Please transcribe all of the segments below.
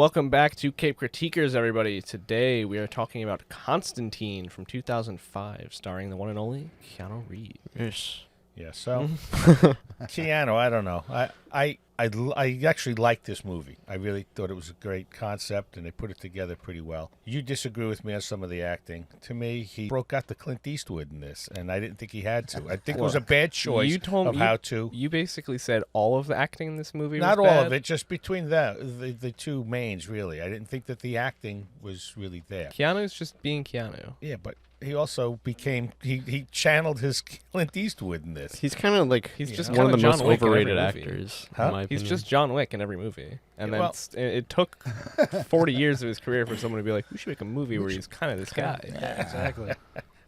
Welcome back to Cape Critiquers, everybody. Today we are talking about Constantine from 2005, starring the one and only Keanu Reeves. Yes. Yeah, so Keanu, I don't know. I actually liked this movie. I really thought it was a great concept, and they put it together pretty well. You disagree with me on some of the acting. To me, he broke out the Clint Eastwood in this, and I didn't think he had to. I think it was a bad choice how to. You basically said all of the acting in this movie Not was all bad. of it, just between the two mains, really. I didn't think that the acting was really there. Keanu's just being Keanu. Yeah, but he also became, he channeled his Clint Eastwood in this. He's kind of like He's just one of the kinda most John Wick in every overrated movie. actors. Huh? In my He's opinion. just John Wick in every movie. And Yeah, then well- it took 40 years of his career for someone to be like, we should make a movie where he's kind of this guy. Yeah, exactly.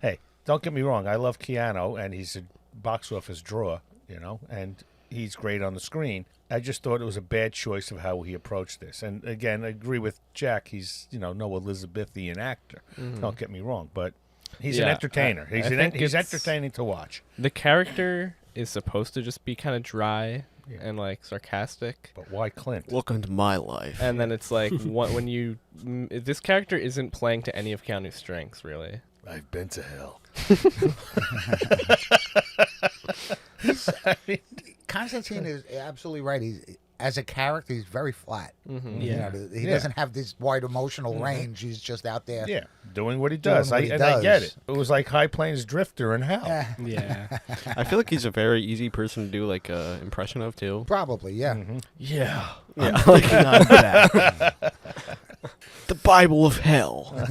Hey, don't get me wrong. I love Keanu, and he's a box office draw, and he's great on the screen. I just thought it was a bad choice of how he approached this. And again, I agree with Jack. He's, no Elizabethan actor. Don't get me wrong, but he's an Yeah, entertainer. I think He's it's- entertaining to watch. The character is supposed to just be kind of dry Yeah. and like sarcastic. But why Clint? Welcome to my life. And then it's like when you this character isn't playing to any of Keanu's strengths, really. I've been to hell. Constantine is absolutely right. He's, as a character, he's very flat. Mm-hmm. You know, he doesn't have this wide emotional range. He's just out there. Yeah, doing what he Doing does. what he I does. get it. It was like High Plains Drifter in hell. Yeah. I feel like he's a very easy person to do like a impression of too. Probably, yeah. Yeah. Yeah, like not that. The Bible of Hell.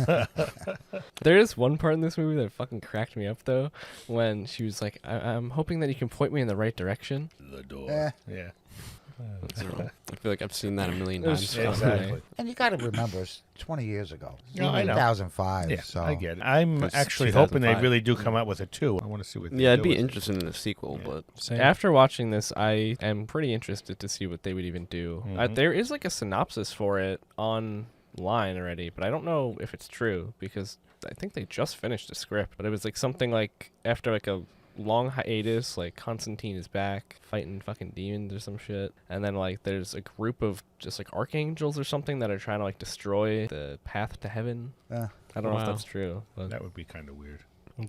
There is one part in this movie that fucking cracked me up though, when she was like, I'm hoping that you can point me in the right direction. The door. Yeah. I feel like I've seen that a million It was times. funny. Exactly. And you got to remember, it's 20 years ago. No, I know. 2005. Yeah, so I get it. I'm That's actually hoping they 2005. really do come out with a 2. I want to see what they Yeah, I'd do be with it. interested in a sequel, but After watching this, I am pretty interested to see what they would even do. Mhm. There is like a synopsis for it online already, but I don't know if it's true because I think they just finished the script. But it was like something like after like a long hiatus, like Constantine is back fighting fucking demons or some shit, and then like there's a group of just like archangels or something that are trying to like destroy the path to heaven. I don't know if Wow. that's true, but That would be kind of weird.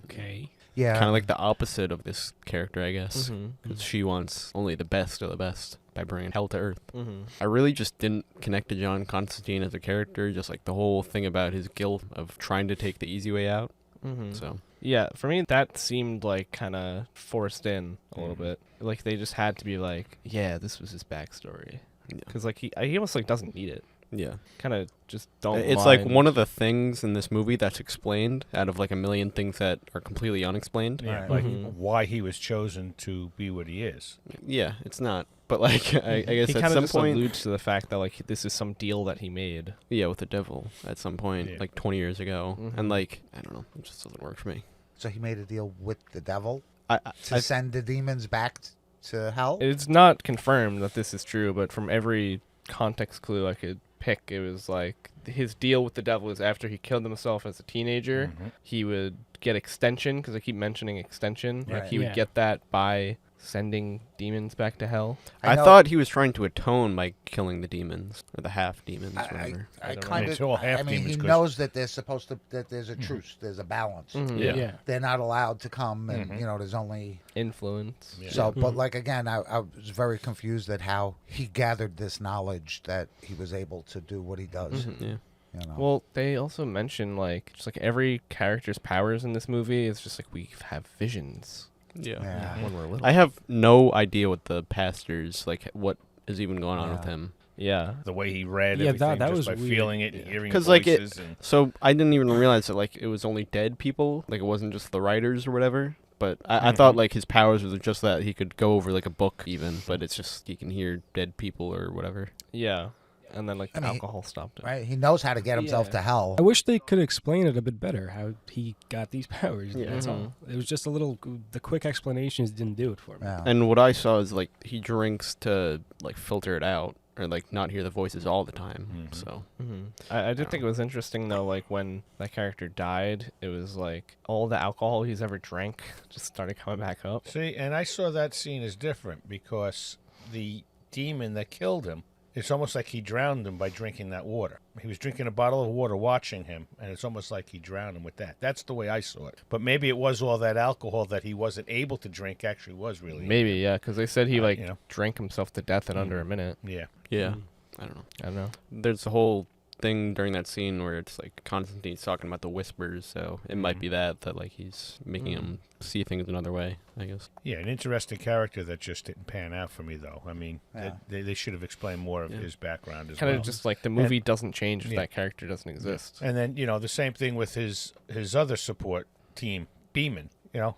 okay. yeah. kind of like the opposite of this character, I guess. Mhm. Because she wants only the best of the best by bringing hell to earth. Mhm. I really just didn't connect to John Constantine as a character, just like the whole thing about his guilt of trying to take the easy way out. Mhm. So Yeah, for me that seemed like kind of forced in a little Mhm. bit. Like they just had to be like, yeah, this was his backstory, yeah. because like he almost like doesn't need it. Yeah. Kind of just don't. It's like mind. one of the things in this movie that's explained out of like a million things that are completely unexplained. Yeah, Right. like Mhm. why he was chosen to be what he is. Yeah, it's not. But like I guess he at kind of some just point, alludes to the fact that like this is some deal that he made. yeah, with the devil at some point, Yeah. like 20 years ago, Mhm. and like I don't know, it just doesn't work for me. So he made a deal with the devil I to send the demons back to hell? It's not confirmed that this is true, but from every context clue I could pick, it was like his deal with the devil is after he killed himself as a teenager, Mhm. he would get extension, because I keep mentioning extension. Yeah. Like he would get that by sending demons back to hell. I know- thought he was trying to atone by killing the demons or the half demons, whatever. I don't know. kind It's of. all half I mean, he demons 'cause- knows that they're supposed to. That there's a truce. There's a balance. Mhm. Yeah. They're not allowed to come, and Mhm. there's only. Influence. Yeah. So, but like again, I was very confused at how he gathered this knowledge that he was able to do what he does. Mhm. Yeah. You know. Well, they also mention like just like every character's powers in this movie is just like we have visions Yeah. when we're little. I have no idea what the pastor's like. What is even going on with Yeah. him? Yeah. The way he read Yeah, everything that just was by weird. feeling it and hearing Because like voices. it, and so I didn't even realize that like it was only dead people. Like it wasn't just the writers or whatever. But I thought like his powers was just that he could go over like a book even. But it's just he can hear dead people or whatever. Yeah. And then like I mean, alcohol stopped it. Right? He knows how to get himself Yeah. to hell. I wish they could explain it a bit better, how he got these powers. Yeah. That's all. It was just a little, the quick explanations didn't do it for me. Yeah. And what I saw is like he drinks to like filter it out or like not hear the voices all the time. Mhm. So I did think it was interesting though, like when that character died, it was like all the alcohol he's ever drank just started coming back up. see, and I saw that scene as different because the demon that killed him it's almost like he drowned him by drinking that water. He was drinking a bottle of water watching him, and it's almost like he drowned him with that. That's the way I saw it. But maybe it was all that alcohol that he wasn't able to drink actually was really. Maybe, yeah, because they said he like you know. drank himself to death in under a minute. Yeah. Yeah. I don't know. I don't know. There's a whole thing during that scene where it's like Constantine's talking about the whispers, so it might be that like he's making him see things another way, I guess. Yeah, an interesting character that just didn't pan out for me, though. I mean, they should have explained more of his background as well. Kind of just like the movie doesn't change if that character doesn't exist. And then, the same thing with his other support team, Beeman.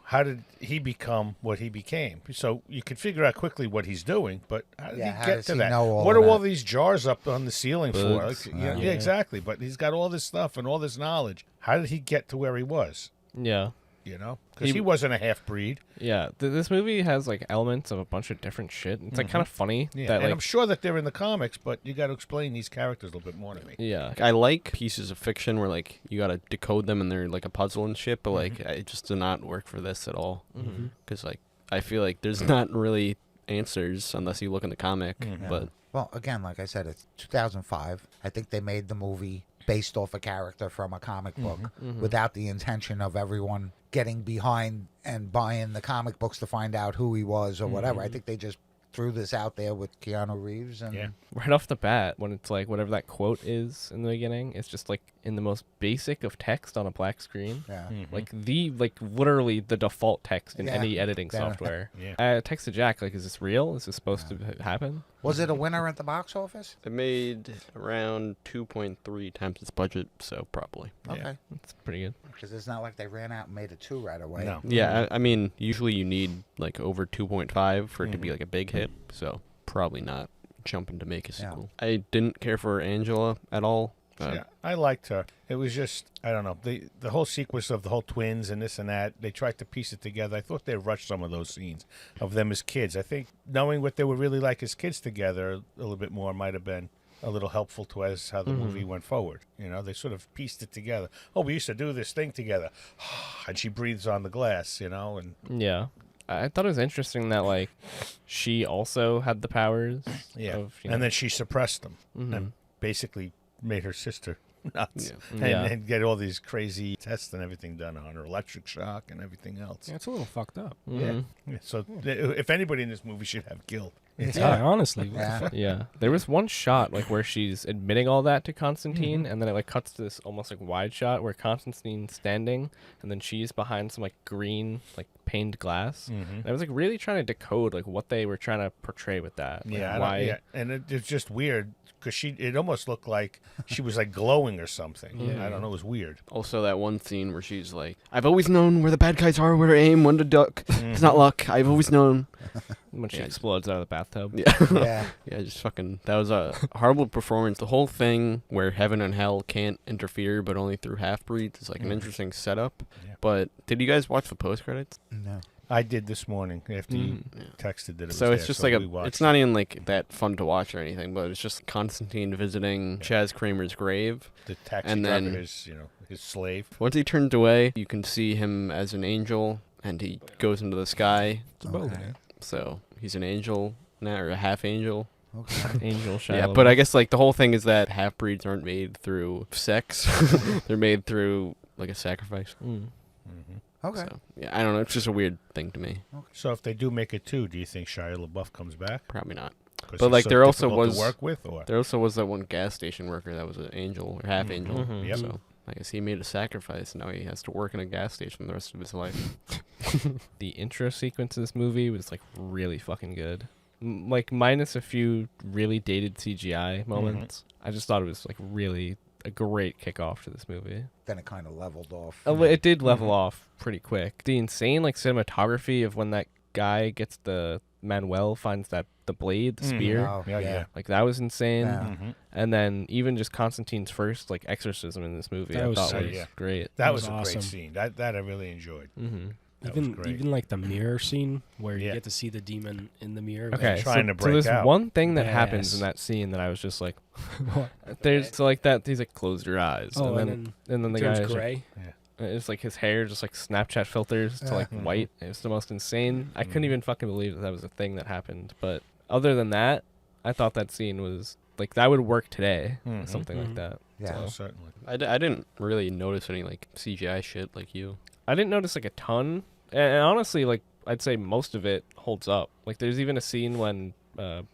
How did he become what he became? So you could figure out quickly what he's doing, but how did he get to that? What are all these jars up on the ceiling for? Like, yeah, exactly. But he's got all this stuff and all this knowledge. How did he get to where he was? Yeah. Because he wasn't a half-breed. Yeah, this movie has like elements of a bunch of different shit. It's like kind of funny. Yeah, that, and like, I'm sure that they're in the comics, but you got to explain these characters a little bit more to me. Yeah. I like pieces of fiction where like you gotta decode them and they're like a puzzle and shit, but like it just did not work for this at all. Because like I feel like there's not really answers unless you look in the comic. But Well, again, like I said, it's 2005. I think they made the movie based off a character from a comic book without the intention of everyone getting behind and buying the comic books to find out who he was or whatever. I think they just threw this out there with Keanu Reeves. And right off the bat, when it's like whatever that quote is in the beginning, it's just like in the most basic of text on a black screen. Yeah. Like literally the default text in any editing Yeah. software. I texted Jack, like, is this real? Is this supposed to happen? Was it a winner at the box office? it made around 2.3 times its budget, so probably. Okay. It's pretty good. Because it's not like they ran out and made a 2 right away. No. Yeah, I mean, usually you need like over 2.5 for it to be like a big hit, so probably not jumping to make a sequel. I didn't care for Angela at all. Yeah, I liked her. It was just, I don't know, the whole sequence of the whole twins and this and that, they tried to piece it together. I thought they rushed some of those scenes of them as kids. I think knowing what they were really like as kids together a little bit more might have been a little helpful to us how the movie went forward. They sort of pieced it together. Oh, we used to do this thing together. And she breathes on the glass, and Yeah. I thought it was interesting that like she also had the powers. And then she suppressed them and basically made her sister nuts and get all these crazy tests and everything done on her, electric shock and everything else. Yeah, it's a little fucked up. Yeah. So if anybody in this movie should have guilt, Yeah, honestly. Yeah. Yeah. There was one shot like where she's admitting all that to Constantine, and then it like cuts to this almost like wide shot where Constantine's standing, and then she's behind some like green like paned glass. And I was like really trying to decode like what they were trying to portray with that. Like, why? And it's just weird because it almost looked like she was like glowing or something. I don't know. It was weird. Also, that one scene where she's like, "I've always known where the bad guys are, where to aim, when to duck. It's not luck. I've always known." When she explodes out of the bathtub. Yeah. Yeah, just fucking, that was a horrible performance. The whole thing where heaven and hell can't interfere, but only through half-breeds is like an interesting setup. But did you guys watch the post-credits? No. I did this morning after you texted that it was So it's there, just so like we watched it's not even like that fun to watch or anything, but it's just Constantine visiting Chaz Kramer's grave. the taxi and driver, then- his slave. Once he turns away, you can see him as an angel, and he goes into the sky. It's a boat. Okay. So he's an angel now, or a half angel. Okay. Angel Shadow. Yeah, but I guess like the whole thing is that half breeds aren't made through sex; they're made through like a sacrifice. Okay. So yeah, I don't know. It's just a weird thing to me. So if they do make it too, do you think Shia LaBeouf comes back? Probably not. 'Cause But, he's like, so there also difficult to was- work with, or There also was that one gas station worker that was an angel or half angel. Yep. So I guess he made a sacrifice. And now he has to work in a gas station the rest of his life. The intro sequence of this movie was like really fucking good. Like minus a few really dated CGI moments. I just thought it was like really a great kickoff to this movie. Then it kind of leveled off. It did level off pretty quick. The insane like cinematography of when that guy gets Manuel finds the blade, the spear. Oh, yeah. Like that was insane. Yeah. And then even just Constantine's first like exorcism in this movie, That I was thought sick. was Yeah. great. That was was a awesome. great scene. That I really enjoyed. That was Even great. even like the mirror scene where you Yeah. get to see the demon in the mirror. Okay, trying to so break there's out. one thing that happens in Yes. that scene that I was just like, What? there's so like that. He's like, close your eyes, Oh, and then the turns guy is like, gray. it's like his hair just like Snapchat filters to like white. It was the most insane. I couldn't even fucking believe that was a thing that happened. But other than that, I thought that scene was like that would work today, Mhm. something like that. Yeah. Oh, So, certainly. I didn't really notice any like CGI shit like you. I didn't notice like a ton, and honestly, like I'd say most of it holds up. Like there's even a scene when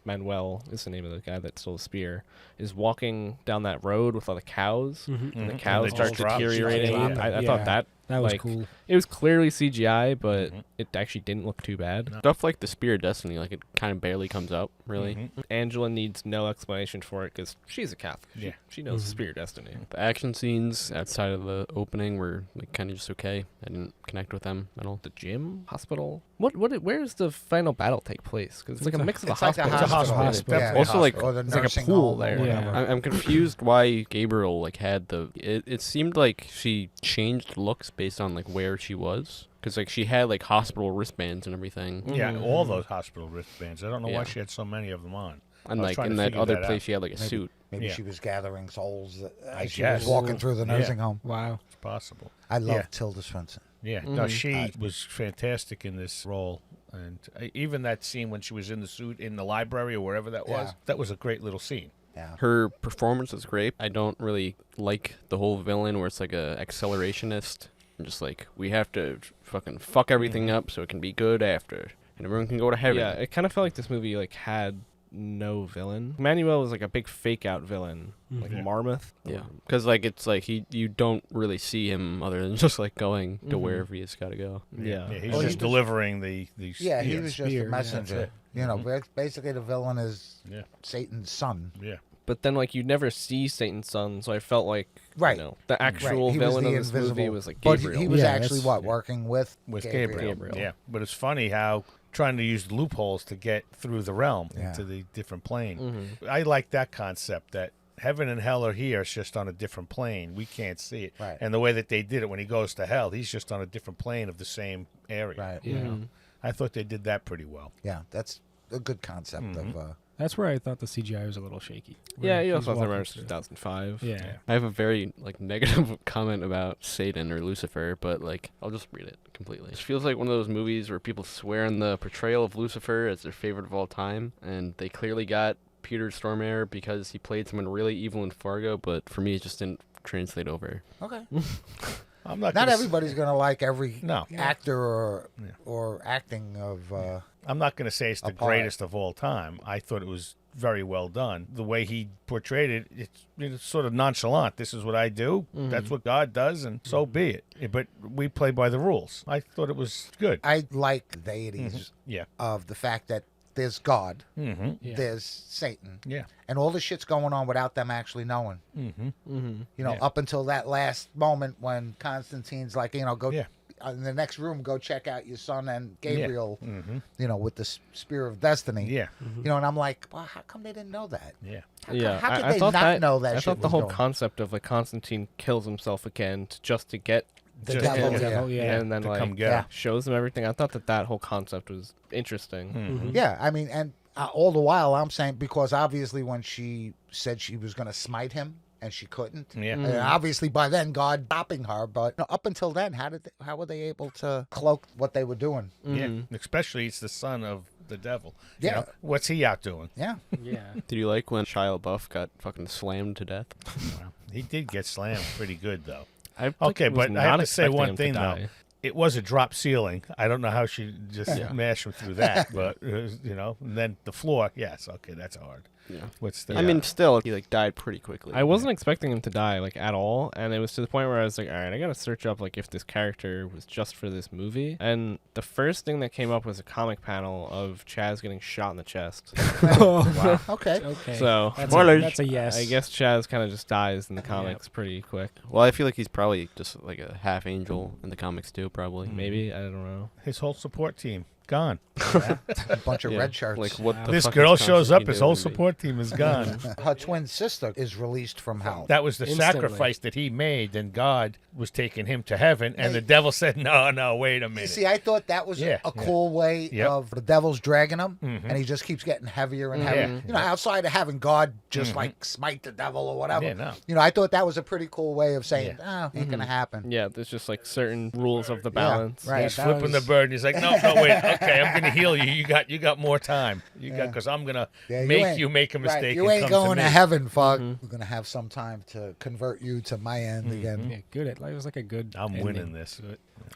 Manuel is the name of the guy that stole the spear, is walking down that road with all the cows, Mhm. and the Mhm. cows they start just drop- deteriorating. drop it. I thought that That was like, cool. it was clearly CGI, but Mhm. it actually didn't look too bad. No. Stuff like the Spear of Destiny, like it kind of barely comes up, really. Mhm. Angela needs no explanation for it because she's a Catholic. Yeah. She knows the Mhm. Spear of Destiny. The action scenes outside of the opening were like kind of just okay. I didn't connect with them at all. The gym, hospital. Where's the final battle take place? Because it's like a mix of a It's like a hospital. hospital. Hospital. Yeah. Definitely Also, like, hospital. Or the it's like a nursing pool home or there. whatever. Yeah. I'm confused why Gabriel like had the. It seemed like she changed looks based on like where she was, because like she had like hospital wristbands and everything, Yeah, Mhm. all those hospital wristbands. I don't know why Yeah. she had so many of them on. and I was like trying in to that figure other that place out. she had like a Maybe- suit. Maybe Yeah. she was gathering souls I as she was guess. walking through the Yeah. nursing home. Wow. It's possible. I love Yeah. Tilda Swinton. Yeah, no, Mhm. she was fantastic in this role. And even that scene when she was in the suit in the library or wherever that was, Yeah. that was a great little scene. Yeah. Her performance is great. I don't really like the whole villain where it's like a accelerationist. And just like we have to fucking fuck everything up so it can be good after, and everyone can go to heaven. Yeah, it kind of felt like this movie like had no villain. Manuel was like a big fake out villain, like Mhm. Marmoth. Yeah, because like it's like you don't really see him other than just like going to Mhm. wherever he's got to go. Yeah. he's Well, he just was- delivering the Yeah, he spear. was just spear, a yeah. messenger. That's You know, Mhm. basically the villain is Yeah. Satan's son. Yeah. But then like you never see Satan's son, so I felt like Right. you know, the actual He was villain the of this movie invisible- was like But Gabriel. he was Yeah, actually that's- working with Gabriel. Gabriel. Yeah, but it's funny how trying to use the loopholes to get through the realm Yeah. into the different plane. Mhm. I like that concept that heaven and hell are here. It's just on a different plane. We can't see it. Right. And the way that they did it when he goes to hell, he's just on a different plane of the same area. Right. You know? Mhm. I thought they did that pretty well. Yeah, that's a good concept Mhm. of. That's where I thought the CGI was a little shaky. Yeah, Where you he's also have to walking remember it's through. 2005. Yeah. Yeah. I have a very like negative comment about Satan or Lucifer, but like I'll just read it completely. It feels like one of those movies where people swear on the portrayal of Lucifer as their favorite of all time, and they clearly got Peter Stormare because he played someone really evil in Fargo, but for me it just didn't translate over. Okay. I'm not. Not gonna everybody's gonna like every No. actor Yeah. or acting of. I'm not going to say it's the Apart. greatest of all time. I thought it was very well done. The way he portrayed it, it's sort of nonchalant. This is what I do. That's what God does, and so be it. But we play by the rules. I thought it was good. I like the deities Yeah. of the fact that there's God, Mm-hmm. Yeah. there's Satan, Yeah. and all the shit's going on without them actually knowing. Mm-hmm. Mm-hmm. You know, Yeah. up until that last moment when Constantine's like, you know, go Yeah. in the next room, go check out your son and Gabriel, Mm-hmm. you know, with the Spear of Destiny. Yeah. You know, and I'm like, well, how come they didn't know that? Yeah. Yeah, How could I they thought not that, know that I shit thought the was whole going? concept of like Constantine kills himself again just to get The Just- devil, yeah. yeah. Devil, yeah. and then To like come get Yeah. him. shows him everything. I thought that whole concept was interesting. Mhm. Yeah, I mean, and all the while I'm saying, because obviously when she said she was going to smite him and she couldn't, Yeah. and obviously by then God stopping her, but up until then, how were they able to cloak what they were doing? Yeah. Mhm. Especially it's the son of the devil. You Yeah. know, what's he out doing? Yeah, Yeah. Did you like when Shia LaBeouf got fucking slammed to death? Well, he did get slammed pretty good, though. I like, Okay, was but I have not to say expecting one him to thing, though. die. It was a drop ceiling. I don't know how she just Yeah. mashed him through that, but you know, and then the floor. Yes, okay, that's hard. Yeah. What's the? I mean, still, he like died pretty quickly. I wasn't expecting him to die like at all, and it was to the point where I was like, all right, I gotta search up like if this character was just for this movie. And the first thing that came up was a comic panel of Chaz getting shot in the chest. wow, okay. Okay. So that's Spoilers. that's a yes. I guess Chaz kind of just dies in the comics pretty quick. Well, I feel like he's probably just like a half angel in the comics too, probably. Maybe, I don't know. his whole support team gone. A bunch of Yeah, red shirts. Like what the This fuck girl is shows up. Constantine His doing whole in the- support team is gone. Her twin sister is released from hell. That was the Instantly. sacrifice that he made, and God was taking him to heaven, and Hey. the devil said, "No, wait a You minute." see, I thought that was Yeah, a yeah. cool way Yep. of the devil's dragging him, Mhm. and he just keeps getting heavier and Mhm. heavier. Yeah. You know, outside of having God just Mhm. like smite the devil or whatever. Yeah, no. You know, I thought that was a pretty cool way of saying, ain't gonna happen. Yeah, there's just like certain rules of the balance. right. He's that flipping was- the bird, and he's like, "No, wait, okay, I'm gonna heal you. You got more time. Because I'm gonna make you make a mistake. Right, you and ain't come going to to me. heaven, fuck. We're gonna have some time to convert you to my end again. Yeah, good. It was like a good. I'm ending. winning this.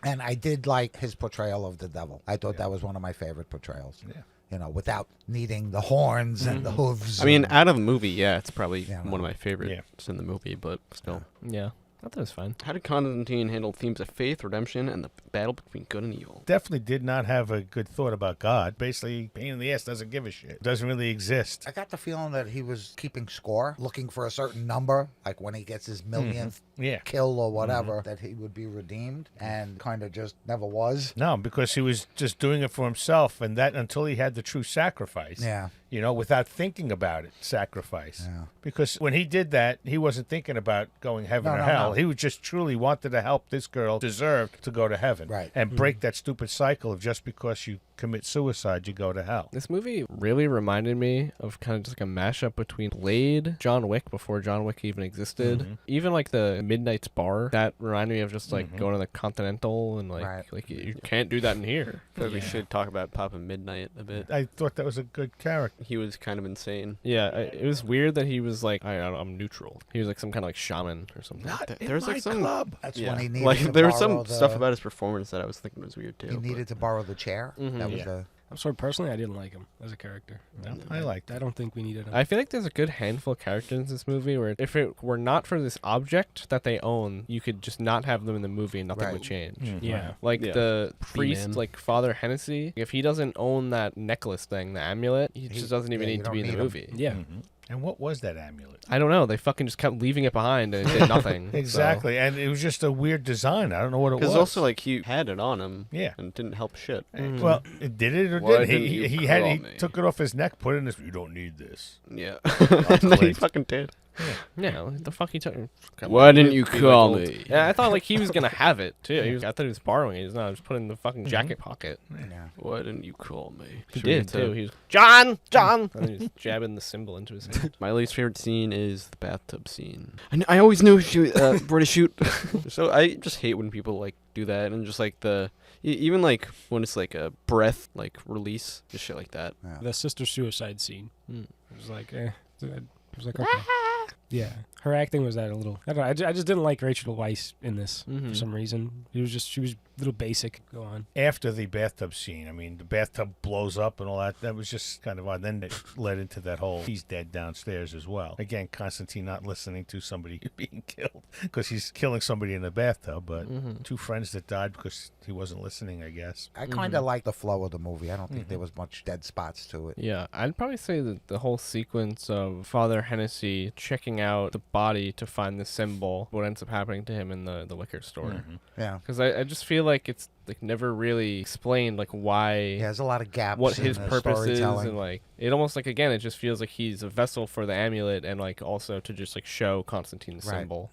And I did like his portrayal of the devil. I thought that was one of my favorite portrayals. Yeah. You know, without needing the horns and the hooves. I mean, and- out of the movie, yeah, it's probably Yeah, one of my favorites in the movie, but still. Yeah, I thought it was fine. How did Constantine handle themes of faith, redemption, and the battle between good and evil? Definitely did not have a good thought about God. Basically, pain in the ass doesn't give a shit. Doesn't really exist. I got the feeling that he was keeping score, looking for a certain number, like when he gets his millionth Yeah. kill or whatever, that he would be redeemed, and kind of just never was. No, because he was just doing it for himself, and that until he had the true sacrifice. Yeah. You know, without thinking about it, sacrifice. Yeah. Because when he did that, he wasn't thinking about going heaven No, or no, hell. no. He was just truly wanted to help this girl deserved to go to heaven. Right. And break that stupid cycle of just because you commit suicide, you go to hell. This movie really reminded me of kind of just like a mashup between Blade, John Wick before John Wick even existed. Even like the Midnight's Bar, that reminded me of just like going to the Continental and like Right. like you can't do that in here. But we should talk about Papa Midnight a bit. I thought that was a good character. He was kind of insane. Yeah, it was weird that he was like I'm neutral. He was like some kind of like shaman or something. There's like some club. That's yeah. when he needed like to there was borrow some stuff the- about his performance that I was thinking was weird too. He but- needed to borrow the chair. That was Yeah. the... I'm sorry, personally, I didn't like him as a character. I liked I don't think we needed him. I feel like there's a good handful of characters in this movie where if it were not for this object that they own, you could just not have them in the movie and nothing Right. would change. yeah. Like Yeah. the priest, He-Man. like Father Hennessy, if he doesn't own that necklace thing, the amulet, he just doesn't even yeah, you need to don't be in the need him. movie. Yeah. And what was that amulet? I don't know. They fucking just kept leaving it behind and it did nothing. so- Exactly. And it was just a weird design. I don't know what it was. Because also like he had it on him. Yeah. And it didn't help shit. Well, it did it or Why didn't didn't he? you He call me? took it off his neck, put it in his. You don't need this. Yeah. and then he Clint. fucking did. Yeah, what the fuck he took? Why didn't you Be call old. me? Yeah, I thought like he was gonna have it too. I thought he was borrowing it. He's not. Just put it in the fucking jacket pocket. Yeah. Why didn't you call me? He Should we did get to- too. He was John. And then he was jabbing the symbol into his head. My least favorite scene is the bathtub scene. I always knew she where to shoot. So I just hate when people like do that and just like even like when it's like a breath like release, just shit like that. The sister suicide scene. Mm. It was like, It was like, okay. Yeah. Her acting was that a little. I don't know. I just didn't like Rachel Weisz in this for some reason. She was a little basic. Go on. After the bathtub scene, I mean, the bathtub blows up and all that. That was just kind of odd. Then it led into that whole he's dead downstairs as well. Again, Constantine not listening to somebody being killed because he's killing somebody in the bathtub, but two friends that died because he wasn't listening, I guess. I kind of like the flow of the movie. I don't think there was much dead spots to it. Yeah, I'd probably say that the whole sequence of Father Hennessy checking out the body to find the symbol, what ends up happening to him in the liquor store. Yeah. Because I just feel like it's like never really explained like why, Yeah, there's a lot of gaps what in his the purpose is, storytelling. and like it almost like again it just feels like he's a vessel for the amulet and like also to just like show Constantine the Right. symbol.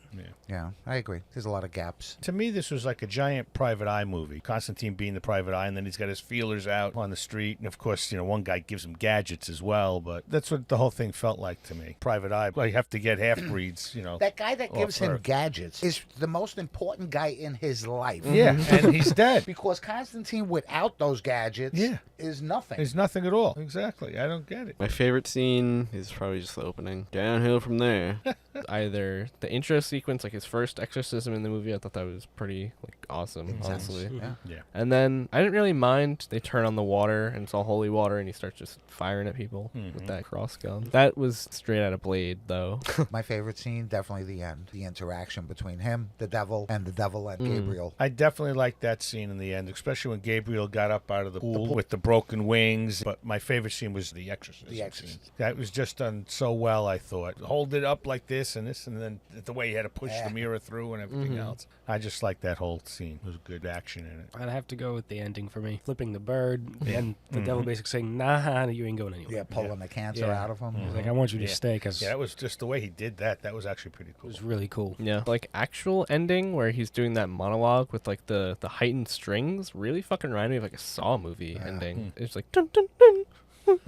Yeah, I agree. There's a lot of gaps. To me, this was like a giant private eye movie. Constantine being the private eye, and then he's got his feelers out on the street. And of course, you know, one guy gives him gadgets as well. But that's what the whole thing felt like to me. Private eye. Well, you have to get half breeds, you know. That guy that gives him Earth. gadgets is the most important guy in his life. Yeah, and he's dead. Because Constantine without those gadgets Yeah. is nothing. There's nothing at all. Exactly. I don't get it. My favorite scene is probably just the opening. Downhill from there. Either the intro sequence, like his first exorcism in the movie, I thought that was pretty like awesome, Intense. honestly. Yeah. Yeah. And then I didn't really mind they turn on the water and it's all holy water and he starts just firing at people with that cross gun. That was straight out of Blade, though. My favorite scene, definitely the end. The interaction between him, the devil and Gabriel. I definitely liked that scene in the end, especially when Gabriel got up out of the pool with the broken wings. But my favorite scene was the exorcism. The Exorcist. Scene. That was just done so well, I thought. Hold it up like this, and then the way he had to push the mirror through and everything else. I just liked that whole scene. There was good action in it. I'd have to go with the ending for me. Flipping the bird and the devil basically saying, nah, you ain't going anywhere. Yeah, pulling the cancer out of him. He's like, I want you to stay because Yeah, that was just the way he did that. That was actually pretty it cool. was really cool. Yeah. Like actual ending where he's doing that monologue with like the heightened strings really fucking reminded me of like a Saw movie ending. It's like dun dun dun.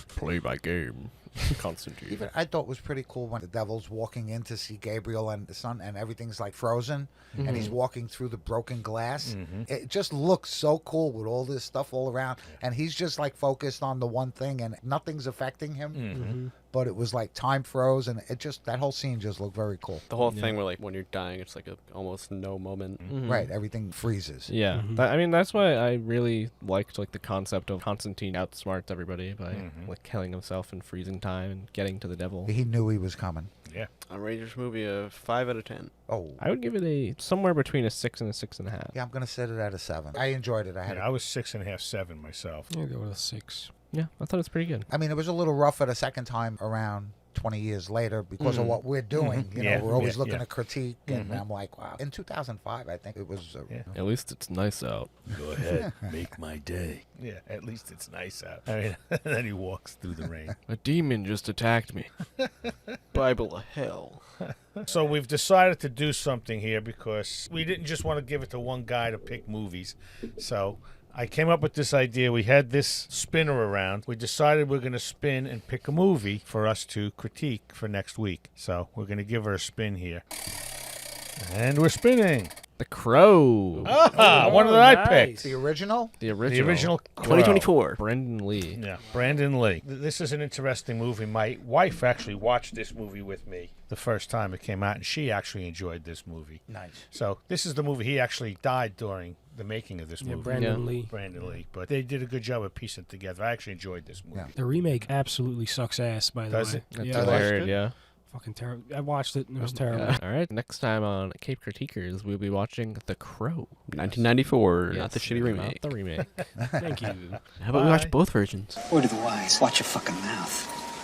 Play my game. Constantine. Even I thought was pretty cool when the devil's walking in to see Gabriel and the sun, and everything's like frozen, and he's walking through the broken glass. It just looks so cool with all this stuff all around, and he's just like focused on the one thing, and nothing's affecting him. But it was like time froze, and it just, that whole scene just looked very cool. The whole thing where like when you're dying, it's like a almost no moment. Right, everything freezes. Yeah, I mean that's why I really liked like the concept of Constantine outsmarts everybody by like killing himself in freezing time and getting to the devil. He knew he was coming. Yeah. I rate this movie a 5 out of 10. Oh, I would give it a somewhere between a 6 and a 6.5. yeah, I'm gonna set it at a 7. I enjoyed it. I was 6.5, 7 myself. Yeah, go with a 6. Yeah, I thought it was pretty good. I mean, it was a little rough at a second time around 20 years later because of what we're doing. You know, Yeah, we're always yeah, looking yeah. at critique, and I'm like, wow. In 2005, I think it was. At least it's nice out. Go ahead, make my day. Yeah, at least it's nice out. I mean, then he walks through the rain. A demon just attacked me. Bible of hell. So we've decided to do something here because we didn't just want to give it to one guy to pick movies. So I came up with this idea. We had this spinner around. We decided we're going to spin and pick a movie for us to critique for next week. So we're going to give her a spin here. And we're spinning. The Crow. One that I nice. picked. The original? The The original. original Crow. 2024. Brendan Lee. Yeah, Brandon Lee. This is an interesting movie. My wife actually watched this movie with me the first time it came out, and she actually enjoyed this movie. Nice. So this is the movie. He actually died during the making of this Yeah, movie. Brandon Lee. Brandon Lee. But they did a good job of piecing it together. I actually enjoyed this movie. Yeah. The remake absolutely sucks ass, by the Does way. it? That's Yeah, what I heard, yeah. fucking terrible. I watched it and it was terrible. All right, next time on Cape Critiquers, we'll be watching The Crow. 1994, not the Yes, shitty remake. Not the remake. Thank you. How about we Bye. watch both versions? Word of the wise, watch your fucking mouth.